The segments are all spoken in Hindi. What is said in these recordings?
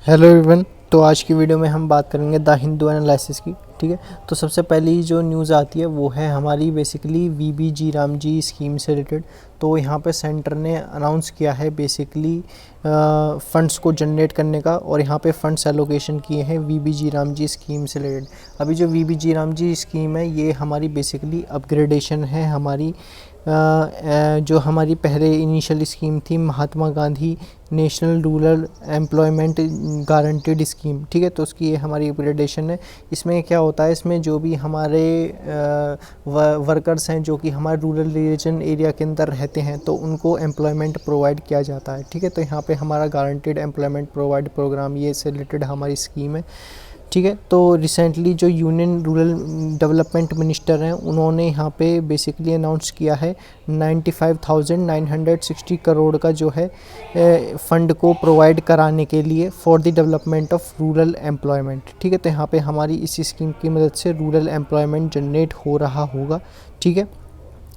Hello everyone. तो आज की वीडियो में हम बात करेंगे द हिंदू एनालिसिस की। ठीक है, तो सबसे पहली जो न्यूज़ आती है वो है हमारी बेसिकली वीबीजी रामजी स्कीम से रिलेटेड। तो यहाँ पे सेंटर ने अनाउंस किया है बेसिकली फंड्स को जनरेट करने का, और यहाँ पे फंड्स एलोकेशन किए हैं वीबीजी रामजी स्कीम से रिलेटेड। अभी जो वीबीजी रामजी स्कीम है ये हमारी बेसिकली अपग्रेडेशन है हमारी जो हमारी पहले इनिशियल स्कीम थी Mahatma Gandhi national rural employment guaranteed scheme. ठीक है, तो उसकी ये हमारी अपग्रेडेशन है। इसमें क्या होता है, इसमें जो भी हमारे वर्कर्स हैं जो कि हमारे रूरल रीजन एरिया के अंदर रहते हैं तो उनको एम्प्लॉयमेंट प्रोवाइड किया जाता है। ठीक है, तो यहाँ पे हमारा गारंटीड एम्प्लॉयमेंट प्रोवाइड प्रोग्राम ये से रिलेटेड हमारी स्कीम है। ठीक है, तो रिसेंटली जो यूनियन रूरल डेवलपमेंट मिनिस्टर हैं उन्होंने यहाँ पे बेसिकली अनाउंस किया है 95,960 करोड़ का जो है फ़ंड को प्रोवाइड कराने के लिए for the development of rural employment. ठीक है, तो यहाँ पे हमारी इस स्कीम की मदद से रूरल एम्प्लॉयमेंट जनरेट हो रहा होगा। ठीक है,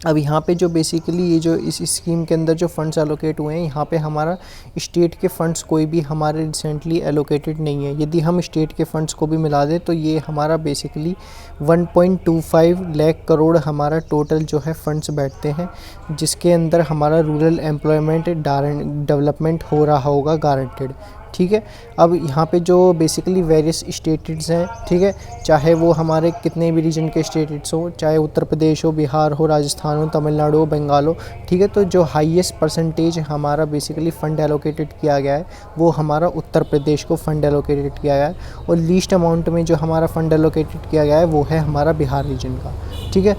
अब यहाँ पे जो बेसिकली ये जो इस स्कीम के अंदर जो फंड्स एलोकेट हुए हैं, यहाँ पे हमारा स्टेट के फंड्स कोई भी हमारे रिसेंटली एलोकेटेड नहीं है। यदि हम स्टेट के फंड्स को भी मिला दें तो ये हमारा बेसिकली 1.25 लाख करोड़ हमारा टोटल जो है फंड्स बैठते हैं, जिसके अंदर हमारा रूरल एम्प्लॉयमेंट डेवलपमेंट हो रहा होगा गारंटेड। ठीक है, अब यहाँ पे जो बेसिकली वेरियस स्टेट्स हैं, ठीक है, चाहे वो हमारे कितने भी रीजन के स्टेट्स हो, चाहे उत्तर प्रदेश हो, बिहार हो, राजस्थान हो, तमिलनाडु हो, बंगाल हो। ठीक है, तो जो हाईएस्ट परसेंटेज हमारा बेसिकली फ़ंड एलोकेटेड किया गया है वो हमारा उत्तर प्रदेश को फ़ंड एलोकेटेड किया गया है, और लीस्ट अमाउंट में जो हमारा फ़ंड एलोकेटेड किया गया है वो है हमारा बिहार रीजन का। ठीक है,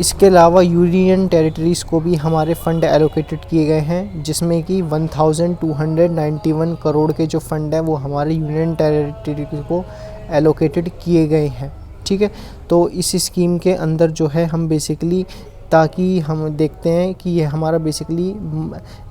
इसके अलावा यूनियन टेरिटरीज़ को भी हमारे फ़ंड एलोकेटेड किए गए हैं, जिसमें कि 1291 करोड़ के जो फ़ंड है वो हमारे यूनियन टेरिटरी को एलोकेटेड किए गए हैं। ठीक है, तो इस स्कीम के अंदर जो है हम बेसिकली ताकि हम देखते हैं कि ये हमारा बेसिकली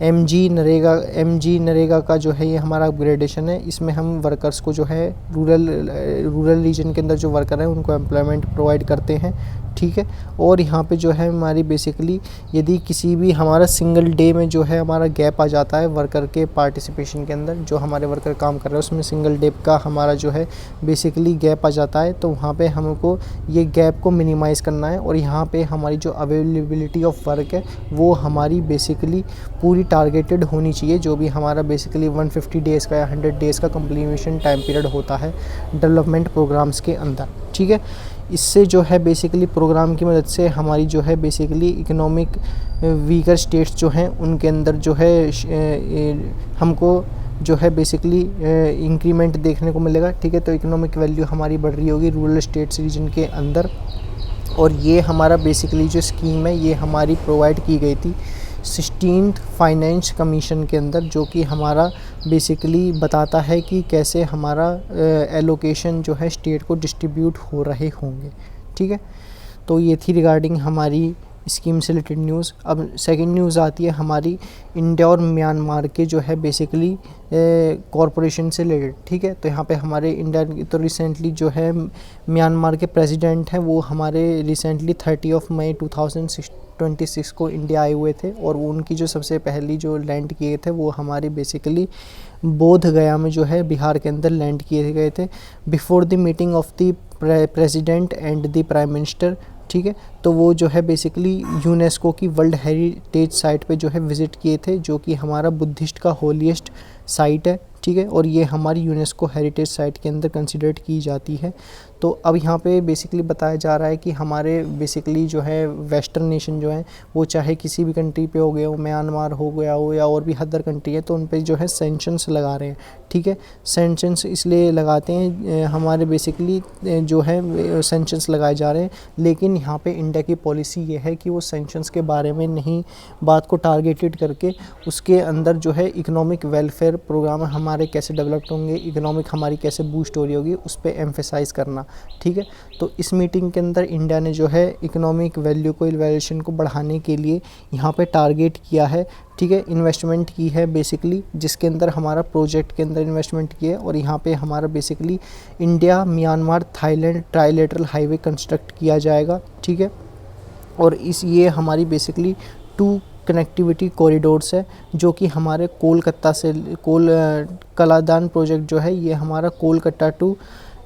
एमजी नरेगा का जो है ये हमारा अपग्रेडेशन है। इसमें हम वर्कर्स को जो है रूरल रीजन के अंदर जो वर्कर हैं उनको एम्प्लॉयमेंट प्रोवाइड करते हैं। ठीक है, और यहाँ पे जो है हमारी बेसिकली यदि किसी भी हमारा सिंगल डे में जो है हमारा गैप आ जाता है वर्कर के पार्टिसिपेशन के अंदर, जो हमारे वर्कर काम कर रहे हैं उसमें सिंगल डे का हमारा जो है बेसिकली गैप आ जाता है, तो वहाँ पे हमको ये गैप को मिनिमाइज़ करना है। और यहाँ पे हमारी जो अवेलेबिलिटी ऑफ वर्क है वो हमारी बेसिकली पूरी टारगेटेड होनी चाहिए, जो भी हमारा बेसिकली 150 डेज़ का या 100 डेज़ का कंप्लीमेशन टाइम पीरियड होता है डेवलपमेंट प्रोग्राम्स के अंदर। ठीक है, इससे जो है बेसिकली प्रोग्राम की मदद से हमारी जो है बेसिकली इकोनॉमिक वीकर स्टेट्स जो हैं उनके अंदर जो है हमको जो है बेसिकली इंक्रीमेंट देखने को मिलेगा। ठीक है, तो इकोनॉमिक वैल्यू हमारी बढ़ रही होगी रूरल स्टेट्स रीजन के अंदर, और ये हमारा बेसिकली जो स्कीम है ये हमारी प्रोवाइड की गई थी 16th फाइनेंस कमीशन के अंदर, जो कि हमारा बेसिकली बताता है कि कैसे हमारा एलोकेशन जो है स्टेट को डिस्ट्रीब्यूट हो रहे होंगे। ठीक है, तो ये थी रिगार्डिंग हमारी स्कीम से रिलेटेड न्यूज़। अब सेकंड न्यूज़ आती है हमारी इंडिया और म्यांमार के जो है बेसिकली कॉरपोरेशन से रिलेटेड। ठीक है, तो यहाँ पे हमारे इंडिया तो रिसेंटली जो है म्यांमार के प्रेसिडेंट हैं वो हमारे रिसेंटली 30 मई 2026 को इंडिया आए हुए थे, और उनकी जो सबसे पहली जो लैंड किए थे वो हमारे बेसिकली बोध गया में जो है बिहार के अंदर लैंड किए गए थे before the meeting of the president and the prime minister. ठीक है, तो वो जो है बेसिकली यूनेस्को की वर्ल्ड हेरिटेज साइट पे जो है विज़िट किए थे, जो कि हमारा बुद्धिस्ट का होलीस्ट साइट है। ठीक है, और ये हमारी यूनेस्को हेरिटेज साइट के अंदर कंसिडर्ड की जाती है। तो अब यहाँ पे बेसिकली बताया जा रहा है कि हमारे बेसिकली जो है वेस्टर्न नेशन जो हैं वो चाहे किसी भी कंट्री पे हो गया हो, म्यांमार हो गया हो या और भी अदर कंट्री है, तो उन पे जो है सैंक्शंस लगा रहे हैं। ठीक है, सैंक्शंस इसलिए लगाते हैं हमारे बेसिकली जो है सैंक्शंस लगाए जा रहे हैं, लेकिन यहाँ पे इंडिया की पॉलिसी ये है कि वो सैंक्शंस के बारे में नहीं, बात को टारगेटेड करके उसके अंदर जो है इकोनॉमिक वेलफेयर प्रोग्राम हमारे कैसे डेवलप्ड होंगे, इकोनॉमिक हमारी कैसे बूस्ट हो रही होगी, उस पर एम्फेसाइज करना। ठीक है, तो इस मीटिंग के अंदर इंडिया ने जो है इकोनॉमिक वैल्यू को वैल्यूएशन को बढ़ाने के लिए यहाँ पे टारगेट किया है। ठीक है, इन्वेस्टमेंट की है बेसिकली, जिसके अंदर हमारा प्रोजेक्ट के अंदर इन्वेस्टमेंट की है, और यहाँ पे हमारा basically India Myanmar Thailand trilateral highway construct किया जाएगा। ठीक है, और ये हमारी बेसिकली 2 कनेक्टिविटी कॉरिडोर्स है, जो कि हमारे कोलकाता से कलादान प्रोजेक्ट जो है ये हमारा कोलकाता टू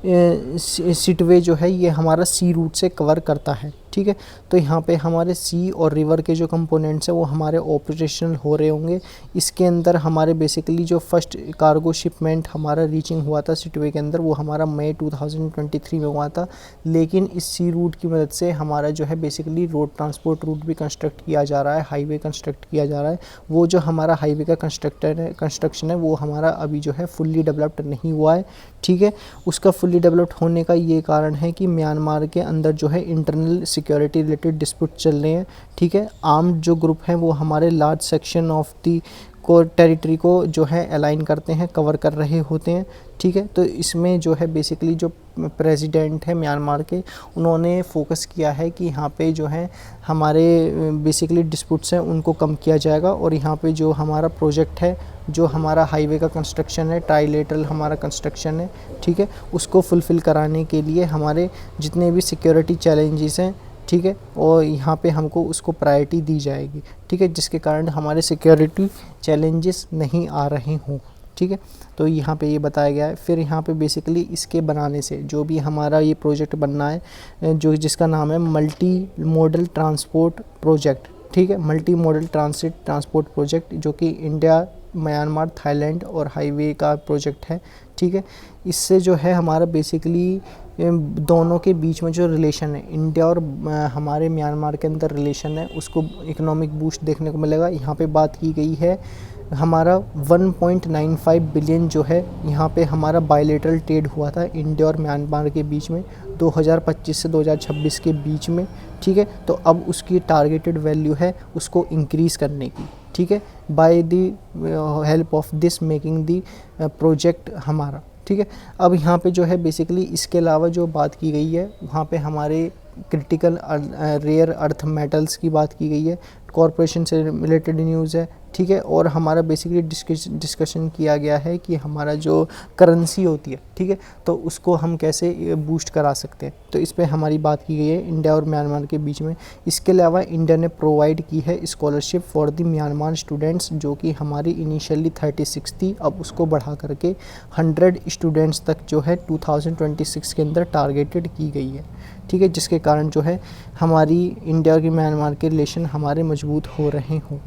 सिटवे जो है ये हमारा सी रूट से कवर करता है। ठीक है, तो यहाँ पे हमारे सी और रिवर के जो कंपोनेंट्स हैं वो हमारे ऑपरेशनल हो रहे होंगे। इसके अंदर हमारे बेसिकली जो फर्स्ट कार्गो शिपमेंट हमारा रीचिंग हुआ था सिटवे के अंदर वो हमारा मई 2023 में हुआ था। लेकिन इस सी रूट की मदद से हमारा जो है बेसिकली रोड ट्रांसपोर्ट रूट भी कंस्ट्रक्ट किया जा रहा है, हाईवे कंस्ट्रक्ट किया जा रहा है। वो जो हमारा हाईवे का कंस्ट्रक्शन है वो हमारा अभी जो है फुल्ली डेवलप्ड नहीं हुआ है। ठीक है, उसका फुल्ली डेवलप्ड होने का ये कारण है कि म्यांमार के अंदर जो है इंटरनल सिक्योरिटी रिलेटेड डिस्प्यूट चल रहे हैं। ठीक है, आर्म्ड जो ग्रुप हैं वो हमारे लार्ज सेक्शन ऑफ दी को टेरिटरी को जो है अलाइन करते हैं, कवर कर रहे होते हैं। ठीक है, तो इसमें जो है बेसिकली जो प्रेसिडेंट है म्यांमार के उन्होंने फोकस किया है कि यहाँ पे जो है हमारे बेसिकली डिस्प्यूट्स हैं उनको कम किया जाएगा और यहाँ पे जो हमारा प्रोजेक्ट है, जो हमारा हाईवे का कंस्ट्रक्शन है, ट्राइलेटरल हमारा कंस्ट्रक्शन है, ठीक है, उसको फुलफ़िल कराने के लिए हमारे जितने भी सिक्योरिटी चैलेंजेस हैं, ठीक है, और यहाँ पे हमको उसको प्रायोरिटी दी जाएगी। ठीक है, जिसके कारण हमारे सिक्योरिटी चैलेंजेस नहीं आ रहे हों। ठीक है, तो यहाँ पे ये बताया गया है। फिर यहाँ पे बेसिकली इसके बनाने से जो भी हमारा ये प्रोजेक्ट बनना है जो जिसका नाम है मल्टी मॉडल ट्रांसपोर्ट प्रोजेक्ट। ठीक है, मल्टी मॉडल ट्रांसपोर्ट प्रोजेक्ट जो कि इंडिया, म्यांमार, थाईलैंड और हाईवे का प्रोजेक्ट है। ठीक है, इससे जो है हमारा बेसिकली दोनों के बीच में जो रिलेशन है, इंडिया और हमारे म्यांमार के अंदर रिलेशन है, उसको इकोनॉमिक बूस्ट देखने को मिलेगा। यहाँ पे बात की गई है हमारा 1.95 बिलियन जो है यहाँ पे हमारा बायलैटरल ट्रेड हुआ था इंडिया और म्यांमार के बीच में 2025 से 2026 के बीच में। ठीक है, तो अब उसकी टारगेटेड वैल्यू है उसको इंक्रीज़ करने की। ठीक है, by the help of this making the project हमारा। ठीक है, अब यहाँ पे जो है बेसिकली इसके अलावा जो बात की गई है वहाँ पे हमारे क्रिटिकल रेयर अर्थ मेटल्स की बात की गई है, कॉरपोरेशन से रिलेटेड न्यूज़ है। ठीक है, और हमारा बेसिकली डिस्कशन किया गया है कि हमारा जो करेंसी होती है, ठीक है, तो उसको हम कैसे बूस्ट करा सकते हैं, तो इस पे हमारी बात की गई है इंडिया और म्यांमार के बीच में। इसके अलावा इंडिया ने प्रोवाइड की है scholarship for the Myanmar students, जो कि हमारी इनिशियली 36 थी, अब उसको बढ़ा करके 100 स्टूडेंट्स तक जो है 2026 के अंदर टारगेटेड की गई है। ठीक है, जिसके कारण जो है हमारी इंडिया की म्यांमार के रिलेशन हमारे मजबूत हो रहे हों।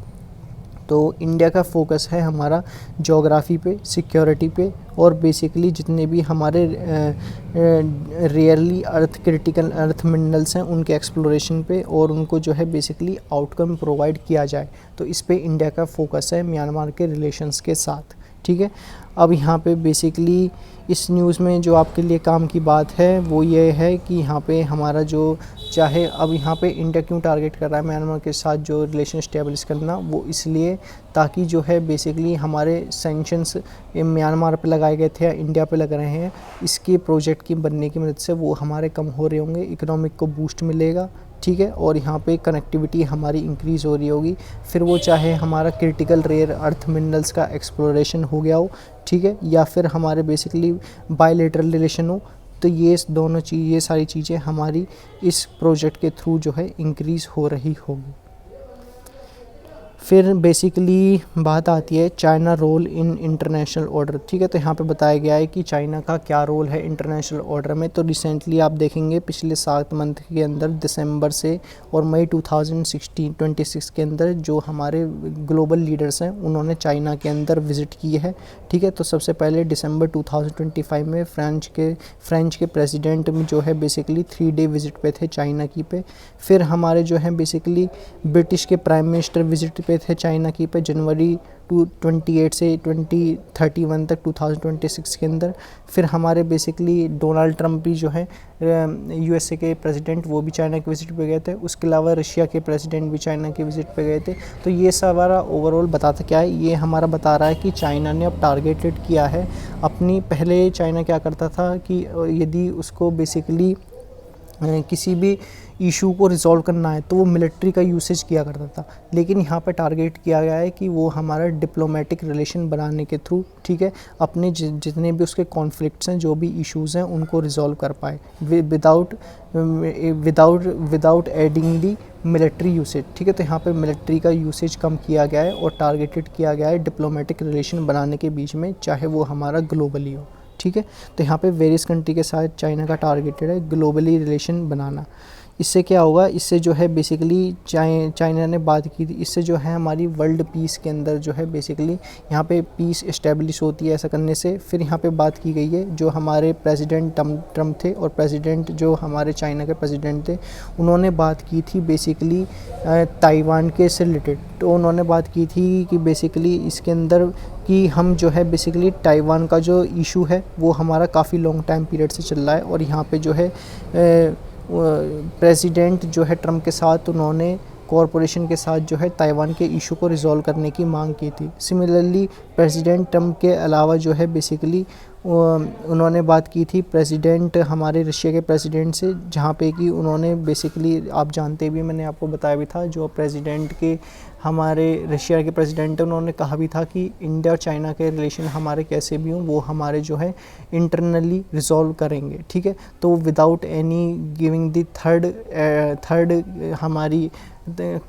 तो इंडिया का फोकस है हमारा ज्योग्राफी पे, सिक्योरिटी पे और बेसिकली जितने भी हमारे रेयरली क्रिटिकल अर्थ मिनरल्स हैं उनके एक्सप्लोरेशन पे और उनको जो है बेसिकली आउटकम प्रोवाइड किया जाए। तो इस पे इंडिया का फोकस है म्यांमार के रिलेशंस के साथ। ठीक है, अब यहाँ पे बेसिकली इस न्यूज़ में जो आपके लिए काम की बात है वो ये है कि यहाँ पे हमारा जो चाहे अब यहाँ पे इंडिया क्यों टारगेट कर रहा है म्यांमार के साथ जो रिलेशन स्टेब्लिश करना, वो इसलिए ताकि जो है बेसिकली हमारे सैंक्शंस म्यांमार पे लगाए गए थे या इंडिया पे लग रहे हैं, इसके प्रोजेक्ट की बनने की मदद से वो हमारे कम हो रहे होंगे, इकोनॉमिक को बूस्ट मिलेगा। ठीक है, और यहाँ पे कनेक्टिविटी हमारी इंक्रीज़ हो रही होगी, फिर वो चाहे हमारा क्रिटिकल रेयर अर्थ मिनरल्स का एक्सप्लोरेशन हो गया हो, ठीक है, या फिर हमारे बेसिकली बायलैटरल रिलेशन हो, तो ये दोनों चीज़, ये सारी चीज़ें हमारी इस प्रोजेक्ट के थ्रू जो है इंक्रीज़ हो रही होगी। फिर बेसिकली बात आती है China role in international order. ठीक है, तो यहाँ पे बताया गया है कि चाइना का क्या रोल है इंटरनेशनल ऑर्डर में। तो रिसेंटली आप देखेंगे पिछले 7 मंथ के अंदर दिसंबर से और मई 2026 के अंदर जो हमारे ग्लोबल लीडर्स हैं उन्होंने चाइना के अंदर विज़िट की है। ठीक है, तो सबसे पहले दिसंबर 2025 में फ्रेंच के प्रेसिडेंट जो है बेसिकली 3 डे विज़िट पे थे चाइना की पे। फिर हमारे जो है बेसिकली ब्रिटिश के प्राइम मिनिस्टर विज़िट पे थे चाइना की पे जनवरी 28 से 2031 तक 2026 के अंदर। फिर हमारे बेसिकली डोनाल्ड ट्रंप भी जो है यूएसए के प्रेसिडेंट, वो भी चाइना के विज़िट पे गए थे। उसके अलावा रशिया के प्रेसिडेंट भी चाइना के विज़िट पे गए थे। तो ये सारा ओवरऑल बताता क्या है, ये हमारा बता रहा है कि चाइना ने अब टारगेटेड किया है अपनी। पहले चाइना क्या करता था कि यदि उसको बेसिकली किसी भी इशू को रिजॉल्व करना है तो वो मिलिट्री का यूसेज किया करता था, लेकिन यहाँ पे टारगेट किया गया है कि वो हमारा डिप्लोमेटिक रिलेशन बनाने के थ्रू, ठीक है, अपने जितने भी उसके कॉन्फ्लिक्ट्स हैं, जो भी इश्यूज़ हैं, उनको रिजॉल्व कर पाए विदाउट एडिंग दी मिलिट्री यूसेज, ठीक है। तो यहाँ पे मिलिट्री का यूसेज कम किया गया है और टारगेटेड किया गया है डिप्लोमेटिक रिलेशन बनाने के बीच में, चाहे वो हमारा ग्लोबली हो, ठीक है। तो यहाँ पे वेरियस कंट्री के साथ चाइना का टारगेटेड है ग्लोबली रिलेशन बनाना। इससे क्या होगा, इससे जो है बेसिकली चाइना ने बात की थी, इससे जो है हमारी वर्ल्ड पीस के अंदर जो है बेसिकली यहाँ पे पीस इस्टेब्लिश होती है ऐसा करने से। फिर यहाँ पे बात की गई है, जो हमारे प्रेसिडेंट ट्रम्प थे और प्रेसिडेंट जो हमारे चाइना के प्रेसिडेंट थे, उन्होंने बात की थी बेसिकली ताइवान के से रिलेटेड। तो उन्होंने बात की थी कि बेसिकली इसके अंदर कि हम जो है बेसिकली ताइवान का जो इशू है वो हमारा काफ़ी लॉन्ग टाइम पीरियड से चल रहा है, और यहाँ पे जो है प्रेसिडेंट जो है ट्रम्प के साथ उन्होंने कॉरपोरेशन के साथ जो है ताइवान के इशू को रिजॉल्व करने की मांग की थी। सिमिलरली प्रेसिडेंट ट्रम्प के अलावा जो है बेसिकली उन्होंने बात की थी प्रेसिडेंट हमारे रशिया के प्रेसिडेंट से, जहाँ पे कि उन्होंने बेसिकली, आप जानते भी, मैंने आपको बताया भी था, जो प्रेसिडेंट के हमारे रशिया के प्रेसिडेंट हैं, उन्होंने कहा भी था कि इंडिया और चाइना के रिलेशन हमारे कैसे भी हों वो हमारे जो है इंटरनली रिजॉल्व करेंगे, ठीक है। तो without any giving the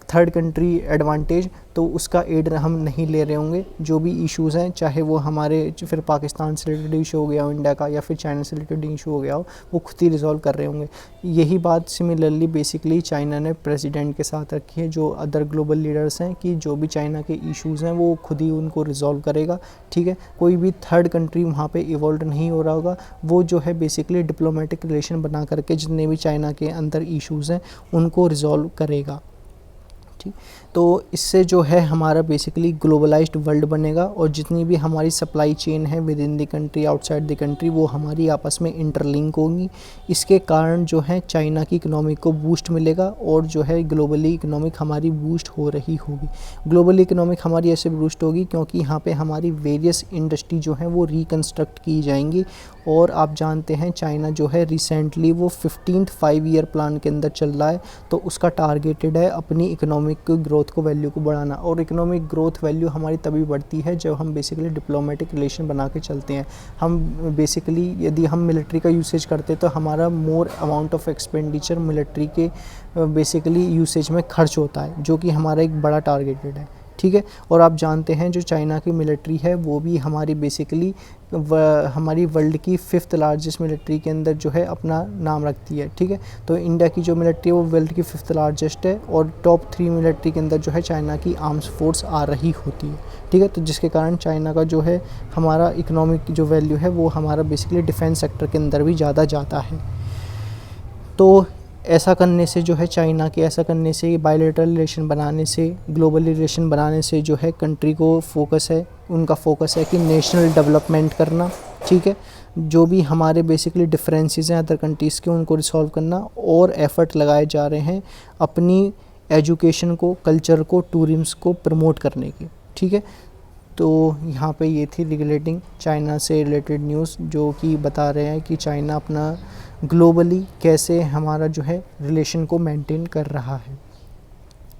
third country advantage, तो उसका एड हम नहीं ले रहे होंगे। जो भी इश्यूज़ हैं, चाहे वो हमारे फिर पाकिस्तान से रिलेटेड इशू हो गया हो इंडिया का, या फिर चाइना से रिलेटेड इशू हो गया हो, वो खुद ही रिजॉल्व कर रहे होंगे। यही बात सिमिलरली बेसिकली चाइना ने प्रेसिडेंट के साथ रखी है, जो अदर ग्लोबल लीडर्स हैं, कि जो भी चाइना के इश्यूज़ हैं वो खुद ही उनको रिजॉल्व करेगा, ठीक है। कोई भी थर्ड कंट्री वहाँ पे इवॉल्व नहीं हो रहा होगा, वो जो है बेसिकली डिप्लोमेटिक रिलेशन बना करके जितने भी चाइना के अंदर इश्यूज़ हैं उनको रिजॉल्व करेगा, ठीक। तो इससे जो है हमारा बेसिकली ग्लोबलाइज्ड वर्ल्ड बनेगा, और जितनी भी हमारी सप्लाई चेन है with in the country, outside the country, वो हमारी आपस में इंटरलिंक होंगी। इसके कारण जो है चाइना की इकोनॉमी को बूस्ट मिलेगा, और जो है ग्लोबली इकोनॉमिक हमारी बूस्ट हो रही होगी। ग्लोबली इकोनॉमिक हमारी ऐसे बूस्ट होगी क्योंकि यहाँ पे हमारी वेरियस इंडस्ट्री जो है वो रिकन्स्ट्रक्ट की जाएंगी। और आप जानते हैं चाइना जो है रिसेंटली वो 15th 5 ईयर प्लान के अंदर चल रहा है, तो उसका टारगेटेड है अपनी इकोनॉमिक ग्रोथ को, वैल्यू को बढ़ाना। और इकोनॉमिक ग्रोथ वैल्यू हमारी तभी बढ़ती है जब हम बेसिकली डिप्लोमेटिक रिलेशन बना के चलते हैं। हम बेसिकली यदि हम मिलिट्री का यूसेज करते तो हमारा more amount of expenditure military के बेसिकली यूसेज में खर्च होता है, जो कि हमारा एक बड़ा टारगेटेड है, ठीक है। और आप जानते हैं जो चाइना की मिलिट्री है वो भी हमारी बेसिकली हमारी वर्ल्ड की 5th लार्जेस्ट मिलिट्री के अंदर जो है अपना नाम रखती है, ठीक है। तो इंडिया की जो मिलिट्री है वो वर्ल्ड की 5th लार्जेस्ट है, और टॉप 3 मिलिट्री के अंदर जो है चाइना की आर्म्स फोर्स आ रही होती है, ठीक है। तो जिसके कारण चाइना का जो है हमारा इकोनॉमिक जो वैल्यू है वो हमारा बेसिकली डिफेंस सेक्टर के अंदर भी ज़्यादा जाता है। तो ऐसा करने से जो है चाइना के ऐसा करने से, बायलैटरल रिलेशन बनाने से, ग्लोबल रिलेशन बनाने से जो है कंट्री को फोकस है, उनका फोकस है कि नेशनल डेवलपमेंट करना, ठीक है। जो भी हमारे बेसिकली डिफरेंसेस हैं अदर कंट्रीज़ के, उनको रिसॉल्व करना, और एफ़र्ट लगाए जा रहे हैं अपनी एजुकेशन को, कल्चर को, टूरिज्म को प्रमोट करने की, ठीक है। तो यहाँ पे ये थी रिलेटिंग चाइना से रिलेटेड न्यूज़, जो कि बता रहे हैं कि चाइना अपना ग्लोबली कैसे हमारा जो है रिलेशन को मेंटेन कर रहा है,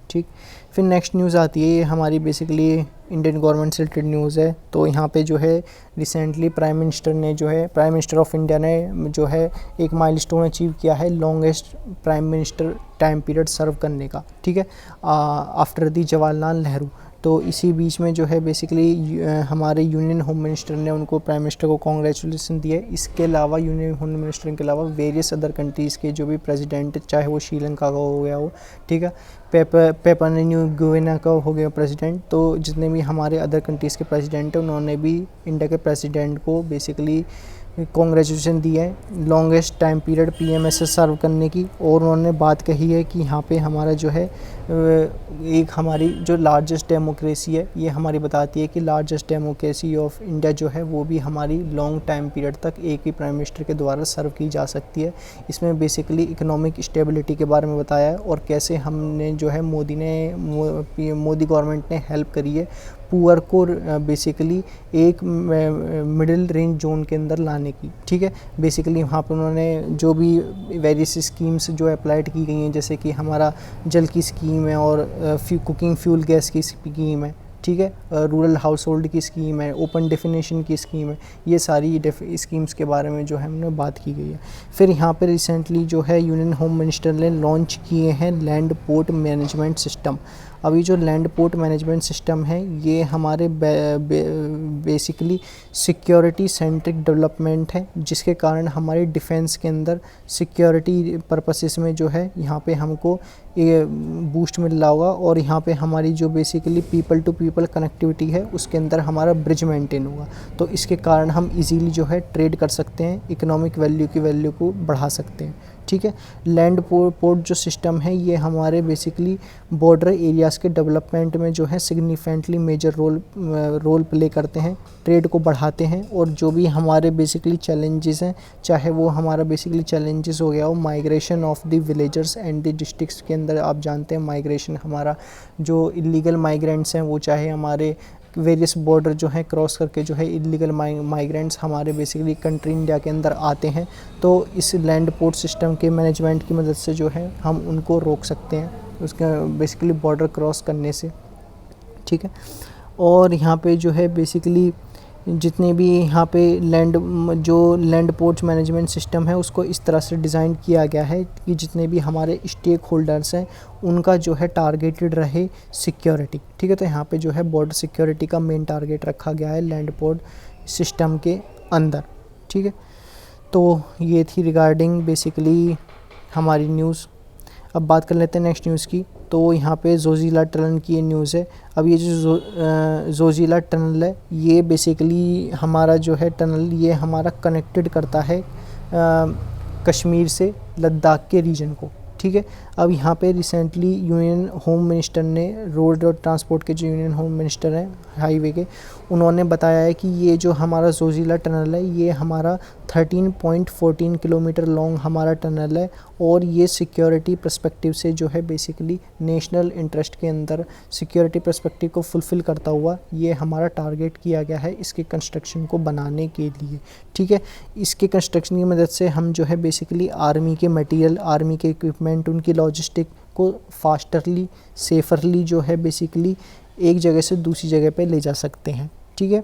ठीक। फिर नेक्स्ट न्यूज़ आती है, ये हमारी बेसिकली इंडियन गवर्नमेंट से रिलेटेड न्यूज़ है। तो यहाँ पे जो है recently prime minister of India ने जो है एक माइलस्टोन अचीव किया है, longest prime minister time period serve करने का, ठीक है, आफ्टर दी जवाहरलाल नेहरू। तो इसी बीच में जो है बेसिकली हमारे यूनियन होम मिनिस्टर ने उनको, प्राइम मिनिस्टर को कांग्रेचुलेसन दिए। इसके अलावा यूनियन होम मिनिस्टर के अलावा वेरियस अदर कंट्रीज़ के जो भी प्रेसिडेंट, चाहे वो श्रीलंका का हो गया हो, ठीक है, पेपर न्यू गिनिया का हो गया प्रेसिडेंट, तो जितने भी हमारे अदर कंट्रीज़ के प्रेसिडेंट हैं उन्होंने भी इंडिया के प्रेसिडेंट को बेसिकली कांग्रेचुलेसन दी है लॉन्गेस्ट टाइम पीरियड पीएमएस सर्व करने की। और उन्होंने बात कही है कि यहाँ पे हमारा जो है एक हमारी जो लार्जेस्ट डेमोक्रेसी है, ये हमारी बताती है कि लार्जेस्ट डेमोक्रेसी ऑफ इंडिया जो है वो भी हमारी लॉन्ग टाइम पीरियड तक एक ही प्राइम मिनिस्टर के द्वारा सर्व की जा सकती है। इसमें बेसिकली इकोनॉमिक स्टेबिलिटी के बारे में बताया है, और कैसे हमने जो है मोदी गवर्नमेंट ने हेल्प करी है पुअर को बेसिकली एक मिडिल रेंज जोन के अंदर लाने की, ठीक है। बेसिकली वहाँ पर उन्होंने जो भी वेरियस स्कीम्स जो अप्लाइड की गई हैं, जैसे कि हमारा जल की स्कीम है और कुकिंग फ्यूल गैस की स्कीम है, ठीक है, रूरल हाउस होल्ड की स्कीम है, ओपन डेफिनेशन की स्कीम है, ये सारी स्कीम्स के बारे में जो है हमने बात की गई है। फिर यहाँ पे रिसेंटली जो है यूनियन होम मिनिस्टर ने लॉन्च किए हैं लैंड पोर्ट मैनेजमेंट सिस्टम। अभी जो लैंड पोर्ट मैनेजमेंट सिस्टम है ये हमारे बेसिकली सिक्योरिटी सेंट्रिक डेवलपमेंट है, जिसके कारण हमारी डिफेंस के अंदर सिक्योरिटी पर्पसेस में जो है यहाँ पे हमको ये बूस्ट मिल रहा होगा, और यहाँ पे हमारी जो basically people to people connectivity है उसके अंदर हमारा ब्रिज मेंटेन होगा। तो इसके कारण हम इजीली जो है ट्रेड कर सकते हैं, इकोनॉमिक वैल्यू की वैल्यू को बढ़ा सकते हैं, ठीक है। लैंड पोर्ट जो सिस्टम है ये हमारे बेसिकली बॉर्डर एरियाज़ के डेवलपमेंट में जो है सिग्निफिकेंटली मेजर रोल प्ले करते हैं, ट्रेड को बढ़ाते हैं, और जो भी हमारे बेसिकली चैलेंजेस हैं, चाहे वो हमारा बेसिकली चैलेंजेस हो गया हो migration of the villagers and the districts के अंदर, आप जानते हैं माइग्रेशन हमारा जो इलीगल माइग्रेंट्स हैं वो चाहे हमारे वेरियस बॉर्डर जो हैं क्रॉस करके जो है इलीगल माइग्रेंट्स हमारे बेसिकली कंट्री इंडिया के अंदर आते हैं, तो इस लैंड पोर्ट सिस्टम के मैनेजमेंट की मदद से जो है हम उनको रोक सकते हैं उसका बेसिकली बॉर्डर क्रॉस करने से, ठीक है। और यहाँ पे जो है बेसिकली जितने भी यहाँ पे लैंड पोर्ट मैनेजमेंट सिस्टम है उसको इस तरह से डिज़ाइन किया गया है कि जितने भी हमारे स्टेक होल्डर्स हैं उनका जो है टारगेटेड रहे सिक्योरिटी, ठीक है। तो यहाँ पे जो है बॉर्डर सिक्योरिटी का मेन टारगेट रखा गया है लैंड पोर्ट सिस्टम के अंदर, ठीक है। तो ये थी रिगार्डिंग बेसिकली हमारी न्यूज़। अब बात कर लेते हैं नेक्स्ट न्यूज़ की। तो यहाँ पे जोजिला टनल की ये न्यूज़ है। अब ये जो जोजिला टनल है ये बेसिकली हमारा जो है टनल ये हमारा कनेक्टेड करता है कश्मीर से लद्दाख के रीजन को, ठीक है। अब यहाँ पे रिसेंटली यूनियन होम मिनिस्टर ने रोड और ट्रांसपोर्ट के जो यूनियन होम मिनिस्टर हैं हाईवे के, उन्होंने बताया है कि ये जो हमारा जोजिला टनल है ये हमारा 13.14 किलोमीटर लॉन्ग हमारा टनल है, और ये सिक्योरिटी पर्सपेक्टिव से जो है बेसिकली नेशनल इंटरेस्ट के अंदर सिक्योरिटी पर्सपेक्टिव को फुलफ़िल करता हुआ ये हमारा टारगेट किया गया है इसके कंस्ट्रक्शन को बनाने के लिए, ठीक है। इसके कंस्ट्रक्शन की मदद से हम जो है बेसिकली आर्मी के मटेरियल, आर्मी के इक्विपमेंट, उनकी लॉजिस्टिक को फास्टरली सेफरली जो है बेसिकली एक जगह से दूसरी जगह पे ले जा सकते हैं, ठीक है।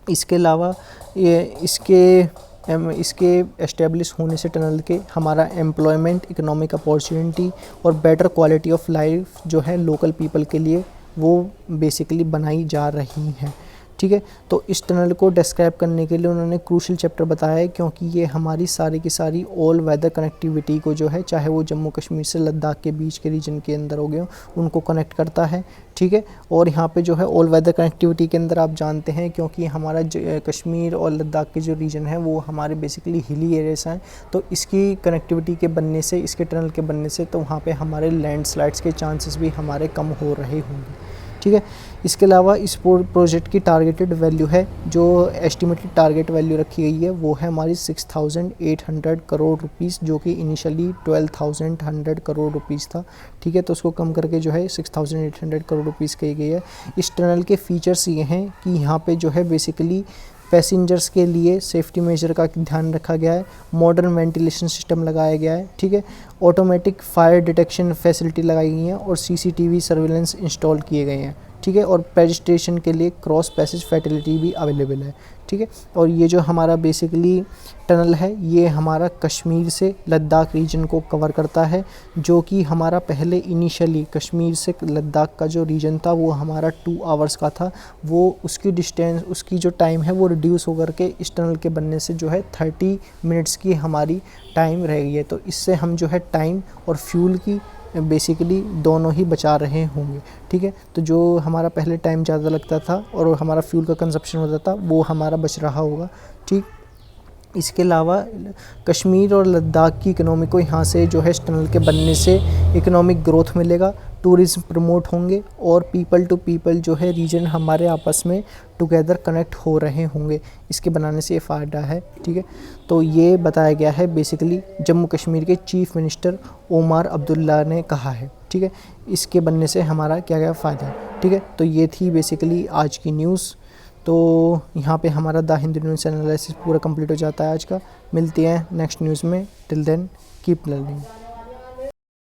इसके अलावा ये इसके एस्टेब्लिश होने से टनल के हमारा एम्प्लॉयमेंट, इकोनॉमिक अपॉर्चुनिटी और बेटर क्वालिटी ऑफ लाइफ जो है लोकल पीपल के लिए वो बेसिकली बनाई जा रही हैं, ठीक है। तो इस टनल को डिस्क्राइब करने के लिए उन्होंने क्रूशल चैप्टर बताया है, क्योंकि ये हमारी सारी की सारी ऑल वेदर कनेक्टिविटी को जो है चाहे वो जम्मू कश्मीर से लद्दाख के बीच के रीजन के अंदर हो गए उनको कनेक्ट करता है, ठीक है। और यहाँ पे जो है ऑल वेदर कनेक्टिविटी के अंदर आप जानते हैं क्योंकि हमारा कश्मीर और लद्दाख के जो रीजन है वो हमारे बेसिकली हिली एरियाज हैं, तो इसकी कनेक्टिविटी के बनने से, इसके टनल के बनने से तो वहाँ पे हमारे लैंडस्लाइड्स के चांसेस भी हमारे कम हो रहे होंगे, ठीक है। इसके अलावा इस प्रोजेक्ट की टारगेटेड वैल्यू है, जो एस्टिमेटेड टारगेट वैल्यू रखी गई है वो है हमारी 6,800 करोड़ रुपीस, जो कि इनिशियली 12,100 करोड़ रुपीस था, ठीक है। तो उसको कम करके जो है 6,800 करोड़ रुपीस कही गई है। इस टनल के फीचर्स ये हैं कि यहाँ पे जो है बेसिकली पैसेंजर्स के लिए सेफ्टी मेजर का ध्यान रखा गया है, मॉडर्न वेंटिलेशन सिस्टम लगाया गया है, ठीक है। ऑटोमेटिक फायर डिटेक्शन फैसिलिटी लगाई गई हैं और CCTV सर्विलेंस इंस्टॉल किए गए हैं, ठीक है। और पेडिस्ट्रेशन के लिए क्रॉस पैसेज फैसिलिटी भी अवेलेबल है, ठीक है। और ये जो हमारा बेसिकली टनल है ये हमारा कश्मीर से लद्दाख रीजन को कवर करता है, जो कि हमारा पहले इनिशियली कश्मीर से लद्दाख का जो रीजन था वो हमारा 2 आवर्स का था, वो उसकी डिस्टेंस, उसकी जो टाइम है वो रिड्यूस होकर के इस टनल के बनने से जो है 30 मिनट्स की हमारी टाइम रह गई है। तो इससे हम जो है टाइम और फ्यूल की बेसिकली दोनों ही बचा रहे होंगे, ठीक है। तो जो हमारा पहले टाइम ज़्यादा लगता था और हमारा फ्यूल का कंजप्शन होता था वो हमारा बच रहा होगा, ठीक। इसके अलावा कश्मीर और लद्दाख की इकोनॉमी को यहाँ से जो है इस टनल के बनने से इकोनॉमिक ग्रोथ मिलेगा, टूरिज़्म प्रमोट होंगे और पीपल टू पीपल जो है रीजन हमारे आपस में टुगेदर कनेक्ट हो रहे होंगे, इसके बनाने से ये फ़ायदा है, ठीक है। तो ये बताया गया है बेसिकली जम्मू कश्मीर के चीफ़ मिनिस्टर ओमार अब्दुल्ला ने कहा है। ठीक है। इसके बनने से हमारा क्या क्या फ़ायदा है, ठीक है। तो ये थी बेसिकली आज की न्यूज़। तो यहाँ पे हमारा द हिंदू न्यूज़ एनालिसिस पूरा कंप्लीट हो जाता है आज का। मिलते हैं नेक्स्ट न्यूज़ में। Till then keep learning.